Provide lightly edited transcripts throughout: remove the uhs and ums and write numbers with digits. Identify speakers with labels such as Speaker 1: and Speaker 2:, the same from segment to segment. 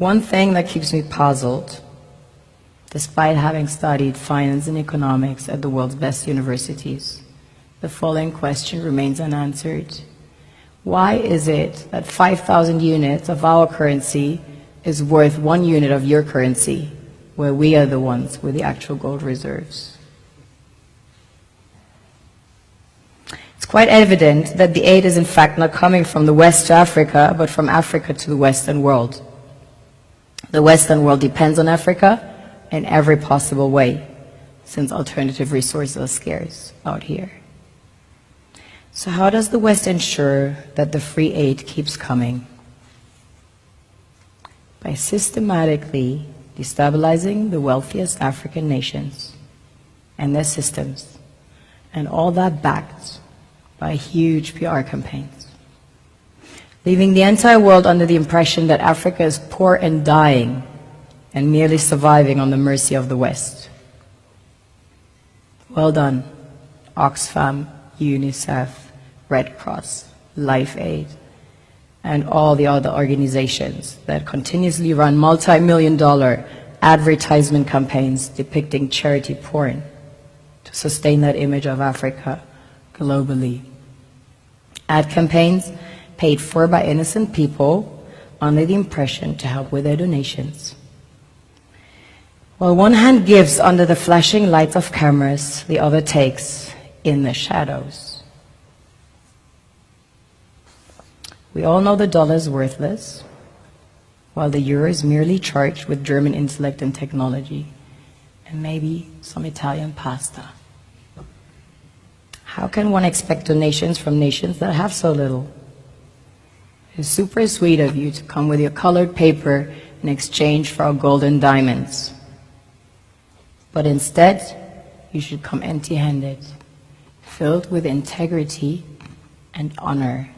Speaker 1: One thing that keeps me puzzled, despite having studied finance and economics at the world's best universities, the following question remains unanswered. Why is it that 5,000 units of our currency is worth 1 unit of your currency, where we are the ones with the actual gold reserves? It's quite evident that the aid is in fact not coming from the West to Africa, but from Africa to the Western world. The Western world depends on Africa in every possible way, since alternative resources are scarce out here. So how does the West ensure that the free aid keeps coming? By systematically destabilizing the wealthiest African nations and their systems, and all that backed by huge PR campaigns, leaving the entire world under the impression that Africa is poor and dying and merely surviving on the mercy of the West. Well done, Oxfam, UNICEF, Red Cross, Life Aid, and all the other organizations that continuously run multi-million-dollar advertisement campaigns depicting charity porn to sustain that image of Africa globally. Ad campaigns paid for by innocent people under the impression to help with their donations. While one hand gives under the flashing lights of cameras, the other takes in the shadows. We all know the dollar is worthless, while the euro is merely charged with German intellect and technology, and maybe some Italian pasta. How can one expect donations from nations that have so little? It's super sweet of you to come with your colored paper in exchange for our gold and diamonds. But instead, you should come empty-handed, filled with integrity and honor.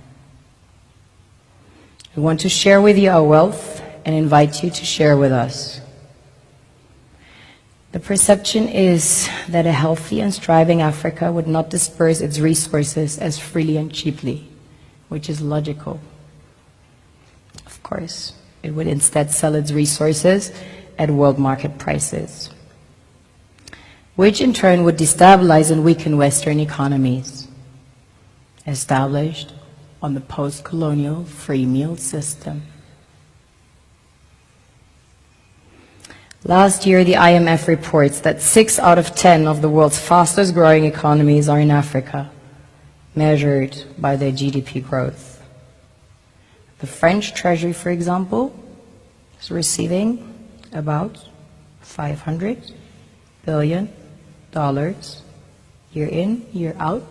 Speaker 1: We want to share with you our wealth and invite you to share with us. The perception is that a healthy and striving Africa would not disperse its resources as freely and cheaply, which is logical. Of course, it would instead sell its resources at world market prices, which in turn would destabilize and weaken Western economies, established on the post-colonial free meal system. Last year, the IMF reports that 6 out of 10 of the world's fastest growing economies are in Africa, measured by their GDP growth. The French Treasury, for example, is receiving about $500 billion year in, year out,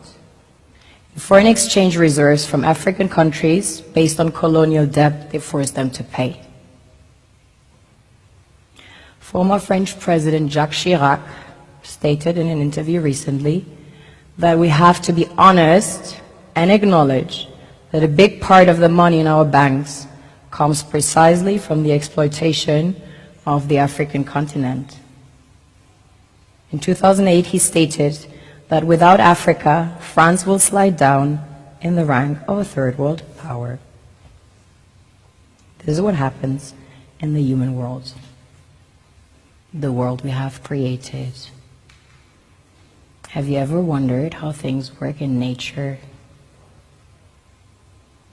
Speaker 1: foreign exchange reserves from African countries based on colonial debt they forced them to pay. Former French President Jacques Chirac stated in an interview recently that we have to be honest and acknowledge that a big part of the money in our banks comes precisely from the exploitation of the African continent. In 2008, he stated that without Africa, France will slide down in the rank of a third world power. This is what happens in the human world, the world we have created. Have you ever wondered how things work in nature?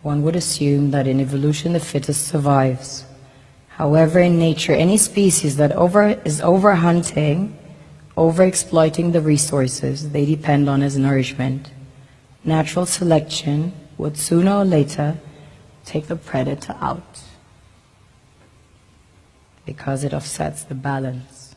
Speaker 1: One would assume that in evolution the fittest survives. However, in nature, any species that is overhunting, overexploiting the resources they depend on as nourishment, natural selection would sooner or later take the predator out because it offsets the balance.